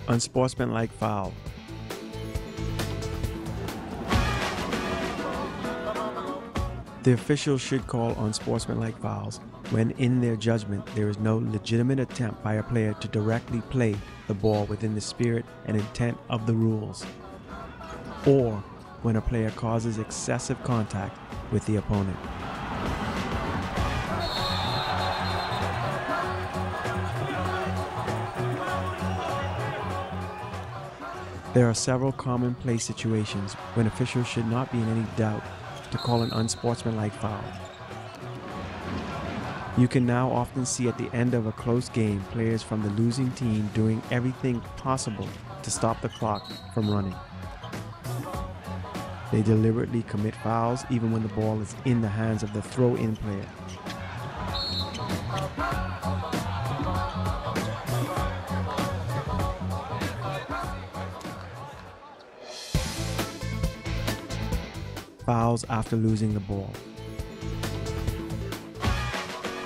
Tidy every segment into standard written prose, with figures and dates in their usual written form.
Unsportsmanlike foul. The officials should call unsportsmanlike fouls when, in their judgment, there is no legitimate attempt by a player to directly play the ball within the spirit and intent of the rules, or when a player causes excessive contact with the opponent. There are several common play situations when officials should not be in any doubt to call an unsportsmanlike foul. You can now often see at the end of a close game players from the losing team doing everything possible to stop the clock from running. They deliberately commit fouls even when the ball is in the hands of the throw-in player. Fouls after losing the ball.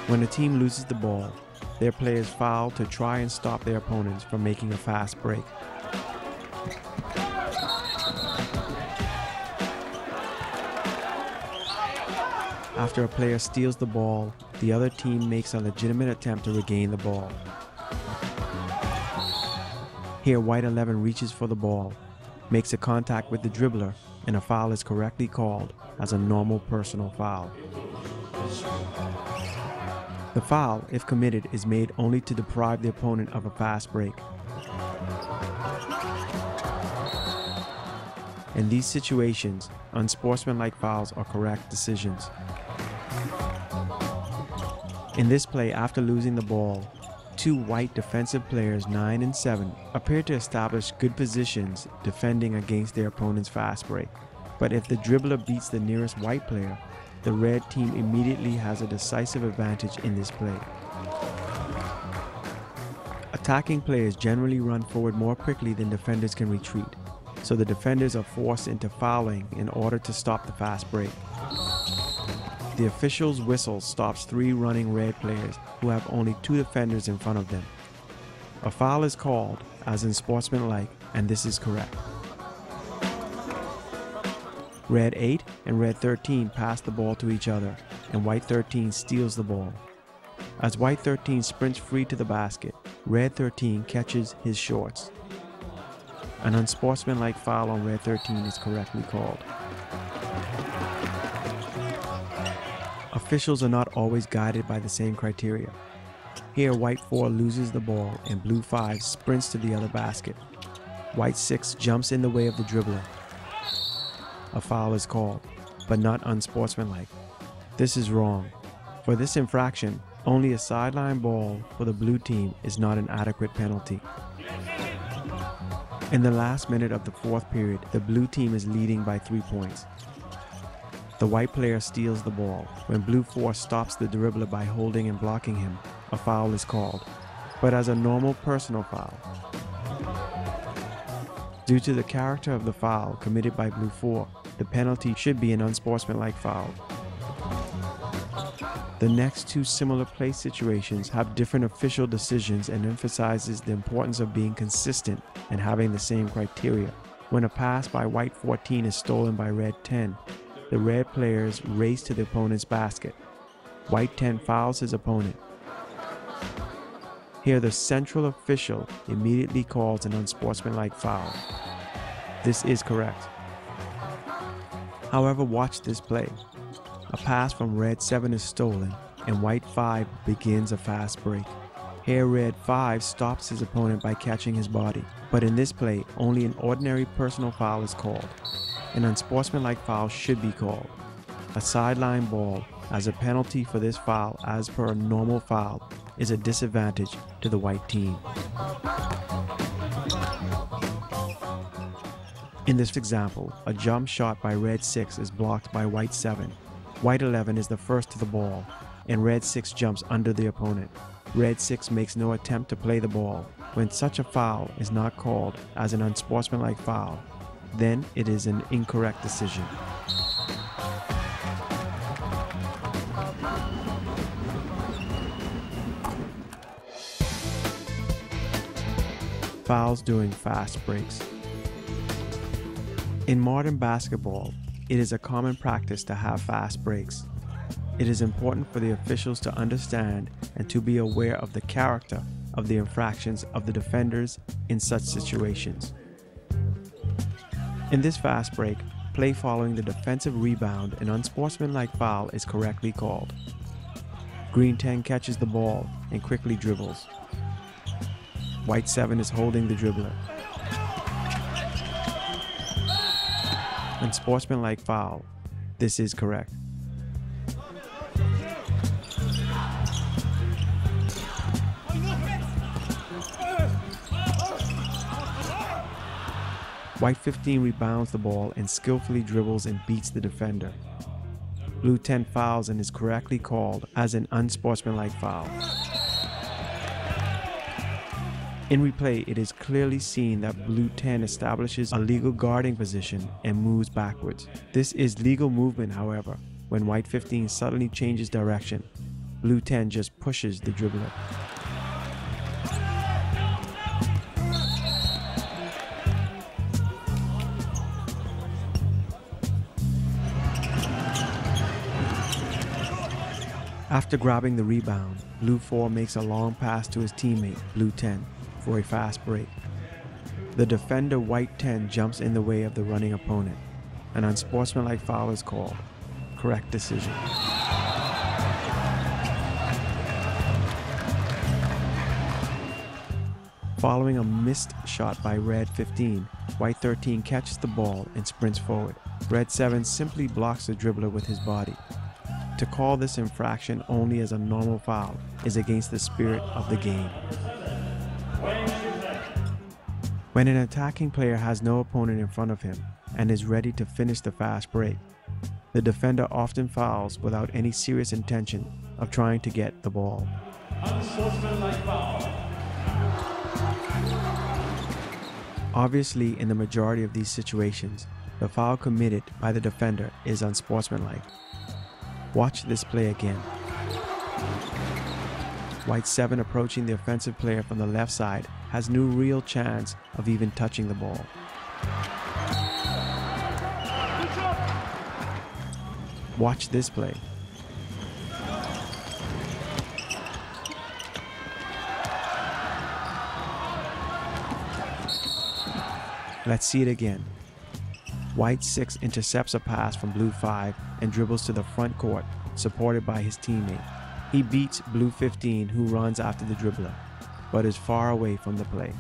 When a team loses the ball, their players foul to try and stop their opponents from making a fast break. After a player steals the ball, the other team makes a legitimate attempt to regain the ball. Here, White 11 reaches for the ball, makes a contact with the dribbler, and a foul is correctly called as a normal personal foul. The foul, if committed, is made only to deprive the opponent of a fast break. In these situations, unsportsmanlike fouls are correct decisions. In this play, after losing the ball, two White defensive players, 9 and 7, appear to establish good positions defending against their opponent's fast break. But if the dribbler beats the nearest White player, the red team immediately has a decisive advantage in this play. Attacking players generally run forward more quickly than defenders can retreat, so the defenders are forced into fouling in order to stop the fast break. The official's whistle stops 3 running red players who have only 2 defenders in front of them. A foul is called, as in sportsmanlike, and this is correct. Red 8 and Red 13 pass the ball to each other, and White 13 steals the ball. As White 13 sprints free to the basket, Red 13 catches his shorts. An unsportsmanlike foul on Red 13 is correctly called. Officials are not always guided by the same criteria. Here, White 4 loses the ball and Blue 5 sprints to the other basket. White 6 jumps in the way of the dribbler. A foul is called, but not unsportsmanlike. This is wrong. For this infraction, only a sideline ball for the blue team is not an adequate penalty. In the last minute of the 4th period, the blue team is leading by 3 points. The White player steals the ball. When Blue 4 stops the dribbler by holding and blocking him, a foul is called, but as a normal personal foul. Due to the character of the foul committed by Blue 4, the penalty should be an unsportsmanlike foul. The next 2 similar play situations have different official decisions and emphasizes the importance of being consistent and having the same criteria. When a pass by White 14 is stolen by Red 10, the red players race to the opponent's basket. White 10 fouls his opponent. Here, the central official immediately calls an unsportsmanlike foul. This is correct. However, watch this play. A pass from Red 7 is stolen, and White 5 begins a fast break. Here, Red 5 stops his opponent by catching his body, but in this play, only an ordinary personal foul is called. An unsportsmanlike foul should be called. A sideline ball as a penalty for this foul, as per a normal foul, is a disadvantage to the White team. In this example, a jump shot by Red 6 is blocked by White 7. White 11 is the first to the ball, and Red 6 jumps under the opponent. Red 6 makes no attempt to play the ball. When such a foul is not called as an unsportsmanlike foul, then it is an incorrect decision. Fouls during fast breaks. In modern basketball, it is a common practice to have fast breaks. It is important for the officials to understand and to be aware of the character of the infractions of the defenders in such situations. In this fast break, play following the defensive rebound, an unsportsmanlike foul is correctly called. Green 10 catches the ball and quickly dribbles. White 7 is holding the dribbler. Unsportsmanlike foul. This is correct. White 15 rebounds the ball and skillfully dribbles and beats the defender. Blue 10 fouls and is correctly called as an unsportsmanlike foul. In replay, it is clearly seen that Blue 10 establishes a legal guarding position and moves backwards. This is legal movement, however, when White 15 suddenly changes direction. Blue 10 just pushes the dribbler. After grabbing the rebound, Blue 4 makes a long pass to his teammate, Blue 10, for a fast break. The defender, White 10, jumps in the way of the running opponent. An unsportsmanlike foul is called. Correct decision. Following a missed shot by Red 15, White 13 catches the ball and sprints forward. Red 7 simply blocks the dribbler with his body. To call this infraction only as a normal foul is against the spirit of the game. When an attacking player has no opponent in front of him and is ready to finish the fast break, the defender often fouls without any serious intention of trying to get the ball. Unsportsmanlike foul. Obviously, in the majority of these situations, the foul committed by the defender is unsportsmanlike. Watch this play again. White 7 approaching the offensive player from the left side has no real chance of even touching the ball. Watch this play. Let's see it again. White 6 intercepts a pass from Blue 5 and dribbles to the front court, supported by his teammate. He beats Blue 15, who runs after the dribbler, but is far away from the play.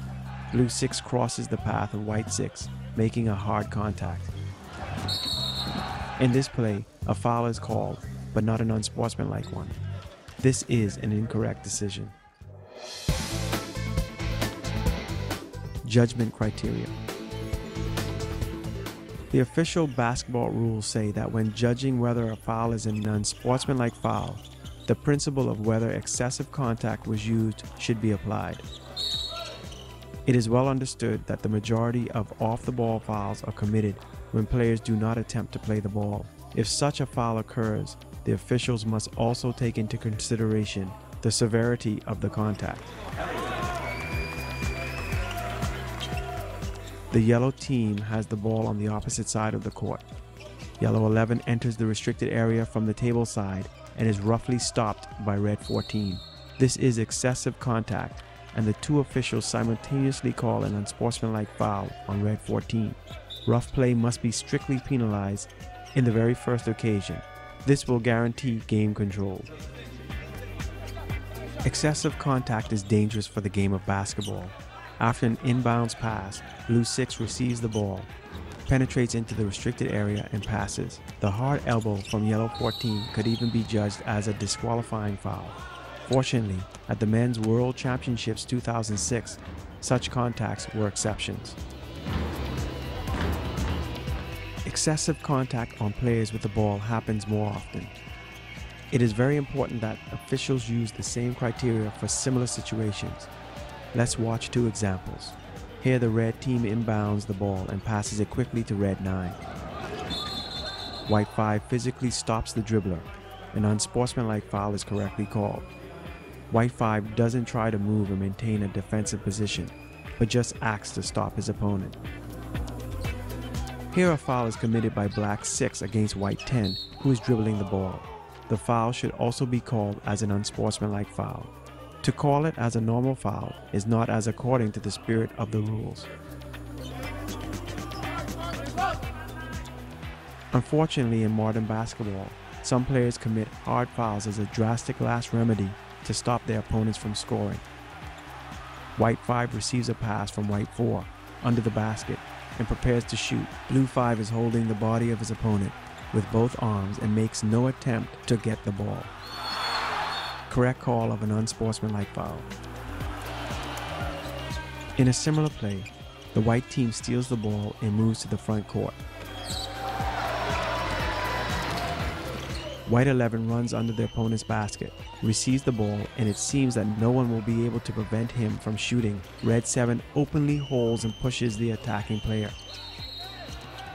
Blue 6 crosses the path of White 6, making a hard contact. In this play, a foul is called, but not an unsportsmanlike one. This is an incorrect decision. Judgment criteria. The official basketball rules say that when judging whether a foul is an unsportsmanlike foul, the principle of whether excessive contact was used should be applied. It is well understood that the majority of off-the-ball fouls are committed when players do not attempt to play the ball. If such a foul occurs, the officials must also take into consideration the severity of the contact. The yellow team has the ball on the opposite side of the court. Yellow 11 enters the restricted area from the table side and is roughly stopped by Red 14. This is excessive contact, and the two officials simultaneously call an unsportsmanlike foul on Red 14. Rough play must be strictly penalized in the very first occasion. This will guarantee game control. Excessive contact is dangerous for the game of basketball. After an inbounds pass, Blue 6 receives the ball, penetrates into the restricted area and passes. The hard elbow from Yellow 14 could even be judged as a disqualifying foul. Fortunately, at the Men's World Championships 2006, such contacts were exceptions. Excessive contact on players with the ball happens more often. It is very important that officials use the same criteria for similar situations. Let's watch two examples. Here the red team inbounds the ball and passes it quickly to Red 9. White 5 physically stops the dribbler. An unsportsmanlike foul is correctly called. White 5 doesn't try to move and maintain a defensive position. but just acts to stop his opponent. Here a foul is committed by black 6 against white 10, who is dribbling the ball. The foul should also be called as an unsportsmanlike foul. To call it as a normal foul is not as according to the spirit of the rules. Unfortunately, in modern basketball, some players commit hard fouls as a drastic last remedy to stop their opponents from scoring. White 5 receives a pass from white 4 under the basket and prepares to shoot. Blue 5 is holding the body of his opponent with both arms and makes no attempt to get the ball. Correct call of an unsportsmanlike foul. In a similar play, the white team steals the ball and moves to the front court. White 11 runs under the opponent's basket, receives the ball, and it seems that no one will be able to prevent him from shooting. Red 7 openly holds and pushes the attacking player.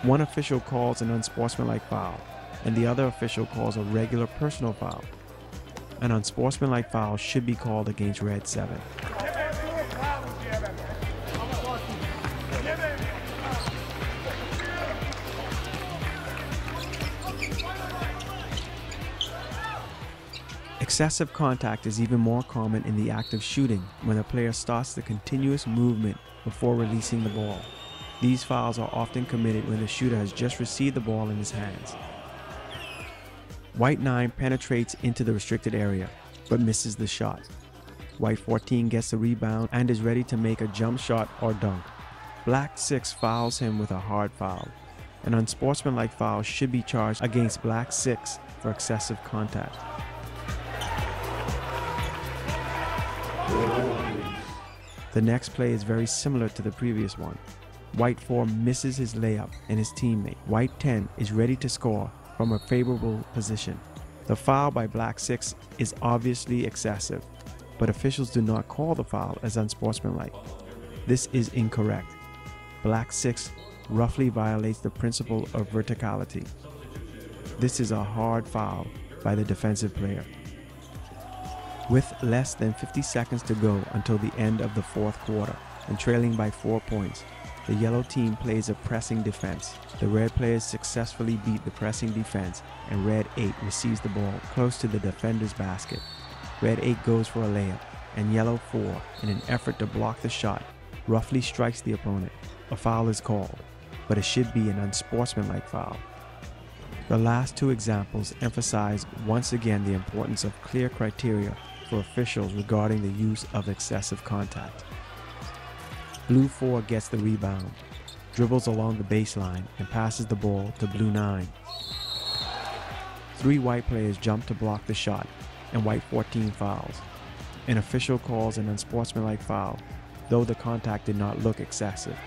One official calls an unsportsmanlike foul, and the other official calls a regular personal foul. An unsportsmanlike foul should be called against Red 7. Excessive contact is even more common in the act of shooting when a player starts the continuous movement before releasing the ball. These fouls are often committed when the shooter has just received the ball in his hands. White 9 penetrates into the restricted area, but misses the shot. White 14 gets the rebound and is ready to make a jump shot or dunk. Black 6 fouls him with a hard foul. An unsportsmanlike foul should be charged against Black 6 for excessive contact. The next play is very similar to the previous one. White 4 misses his layup and his teammate, White 10, is ready to score from a favorable position. The foul by Black 6 is obviously excessive, but officials do not call the foul as unsportsmanlike. This is incorrect. Black 6 roughly violates the principle of verticality. This is a hard foul by the defensive player. With less than 50 seconds to go until the end of the fourth quarter and trailing by 4 points, the yellow team plays a pressing defense. The red players successfully beat the pressing defense, and Red 8 receives the ball close to the defender's basket. Red 8 goes for a layup, and Yellow 4, in an effort to block the shot, roughly strikes the opponent. A foul is called, but it should be an unsportsmanlike foul. The last two examples emphasize once again the importance of clear criteria for officials regarding the use of excessive contact. Blue 4 gets the rebound, dribbles along the baseline, and passes the ball to Blue 9. 3 white players jump to block the shot, and White 14 fouls. An official calls an unsportsmanlike foul, though the contact did not look excessive.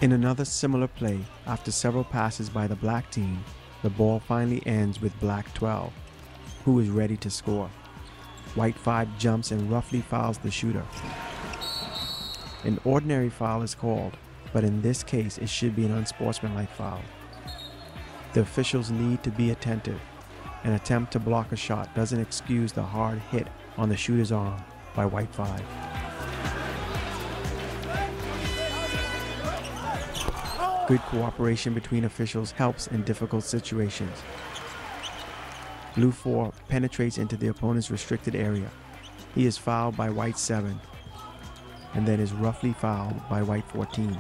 In another similar play, after several passes by the black team, the ball finally ends with Black 12, who is ready to score. White 5 jumps and roughly fouls the shooter. An ordinary foul is called, but in this case it should be an unsportsmanlike foul. The officials need to be attentive. An attempt to block a shot doesn't excuse the hard hit on the shooter's arm by White 5. Good cooperation between officials helps in difficult situations. Blue 4 penetrates into the opponent's restricted area. He is fouled by White 7 and then is roughly fouled by White 14.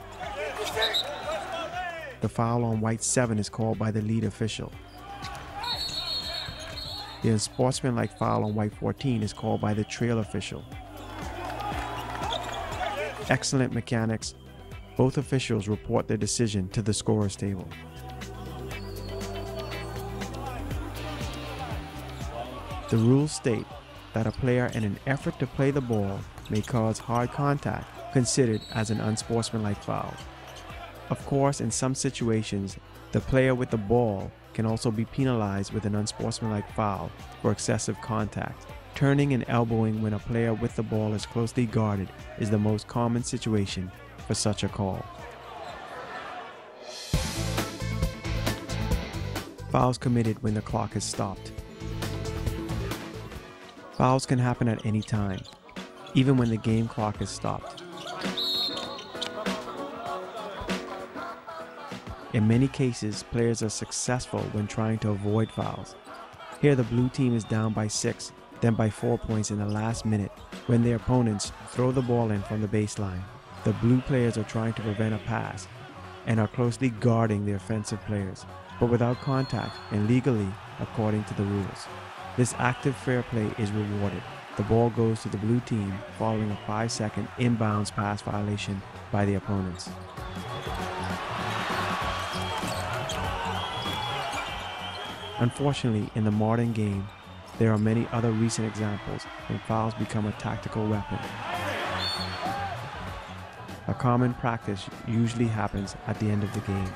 The foul on White 7 is called by the lead official. The unsportsmanlike foul on White 14 is called by the trail official. Excellent mechanics. Both officials report their decision to the scorer's table. The rules state that a player in an effort to play the ball may cause hard contact, considered as an unsportsmanlike foul. Of course, in some situations, the player with the ball can also be penalized with an unsportsmanlike foul for excessive contact. Turning and elbowing when a player with the ball is closely guarded is the most common situation for such a call. Fouls committed when the clock is stopped. Fouls can happen at any time, even when the game clock is stopped. In many cases, players are successful when trying to avoid fouls. Here the blue team is down by 6, then by 4 points in the last minute when their opponents throw the ball in from the baseline. The blue players are trying to prevent a pass and are closely guarding the offensive players, but without contact and legally according to the rules. This active fair play is rewarded. The ball goes to the blue team following a 5-second inbounds pass violation by the opponents. Unfortunately, in the modern game, there are many other recent examples when fouls become a tactical weapon. A common practice usually happens at the end of the game.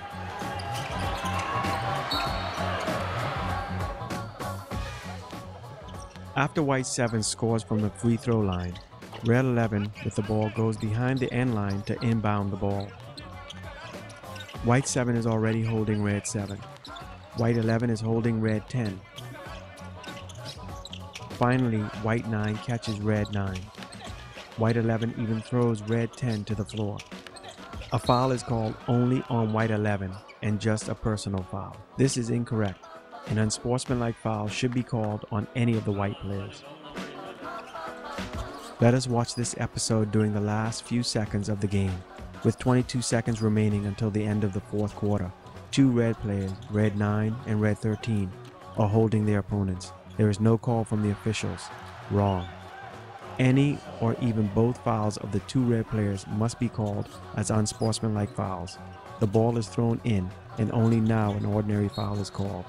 After white 7 scores from the free throw line, red 11 with the ball goes behind the end line to inbound the ball. White 7 is already holding red 7. White 11 is holding red 10. Finally, white 9 catches red 9. White 11 even throws red 10 to the floor. A foul is called only on white 11 and just a personal foul. This is incorrect. An unsportsmanlike foul should be called on any of the white players. Let us watch this episode during the last few seconds of the game. With 22 seconds remaining until the end of the fourth quarter, 2 red players, red 9 and red 13, are holding their opponents. There is no call from the officials. Wrong. Any or even both fouls of the 2 red players must be called as unsportsmanlike fouls. The ball is thrown in, and only now an ordinary foul is called.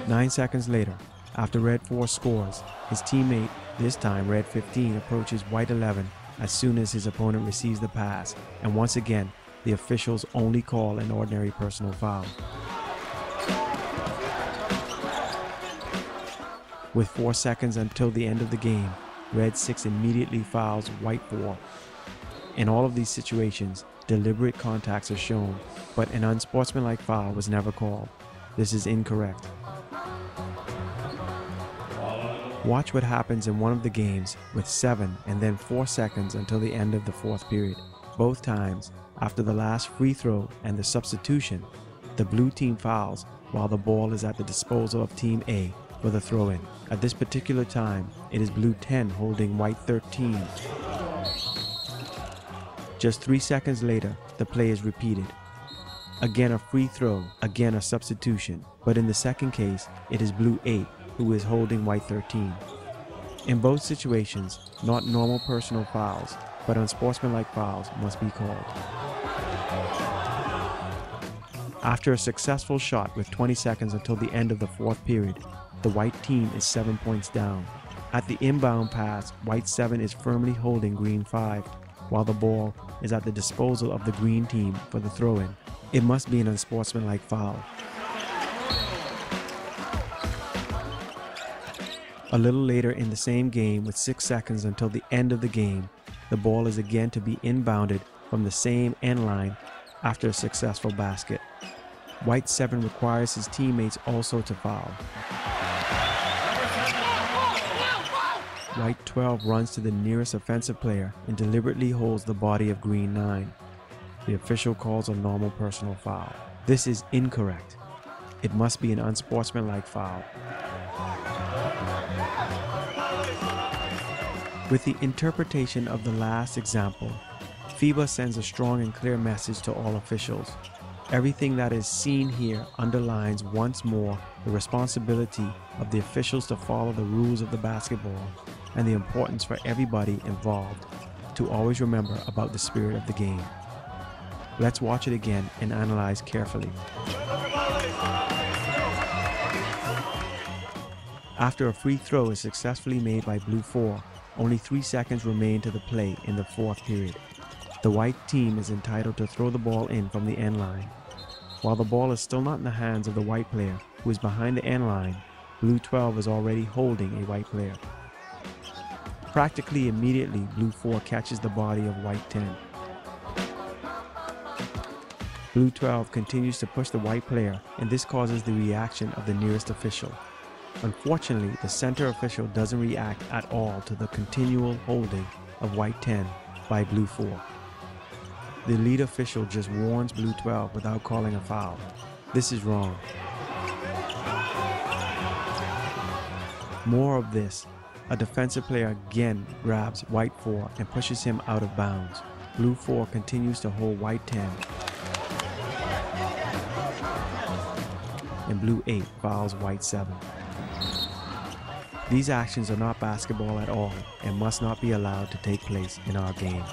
Nine seconds later, after red 4 scores, his teammate, this time red 15, approaches white 11 as soon as his opponent receives the pass, and once again, the officials only call an ordinary personal foul. With 4 seconds until the end of the game, red 6 immediately fouls white 4. In all of these situations, deliberate contacts are shown, but an unsportsmanlike foul was never called. This is incorrect. Watch what happens in one of the games with 7 and then 4 seconds until the end of the fourth period. Both times, after the last free throw and the substitution, the blue team fouls while the ball is at the disposal of Team A for the throw-in. At this particular time, it is blue 10 holding white 13. Just 3 seconds later, the play is repeated. Again a free throw, again a substitution, but in the second case, it is blue 8 who is holding white 13. In both situations, not normal personal fouls, but unsportsmanlike fouls must be called. After a successful shot with 20 seconds until the end of the fourth period, the white team is 7 points down. At the inbound pass, white 7 is firmly holding green 5, while the ball is at the disposal of the green team for the throw-in. It must be an unsportsmanlike foul. A little later in the same game, with 6 seconds until the end of the game, the ball is again to be inbounded from the same end line after a successful basket. White 7 requires his teammates also to foul. White 12 runs to the nearest offensive player and deliberately holds the body of green 9. The official calls a normal personal foul. This is incorrect. It must be an unsportsmanlike foul. With the interpretation of the last example, FIBA sends a strong and clear message to all officials. Everything that is seen here underlines once more the responsibility of the officials to follow the rules of the basketball and the importance for everybody involved to always remember about the spirit of the game. Let's watch it again and analyze carefully. After a free throw is successfully made by blue 4, only 3 seconds remain to the play in the fourth period. The white team is entitled to throw the ball in from the end line. While the ball is still not in the hands of the white player, who is behind the end line, blue 12 is already holding a white player. Practically immediately, blue 4 catches the body of white 10. Blue 12 continues to push the white player, and this causes the reaction of the nearest official. Unfortunately, the center official doesn't react at all to the continual holding of white 10 by blue 4. The lead official just warns blue 12 without calling a foul. This is wrong. More of this. A defensive player again grabs white 4 and pushes him out of bounds. Blue 4 continues to hold white 10. And blue 8 fouls white 7. These actions are not basketball at all and must not be allowed to take place in our game.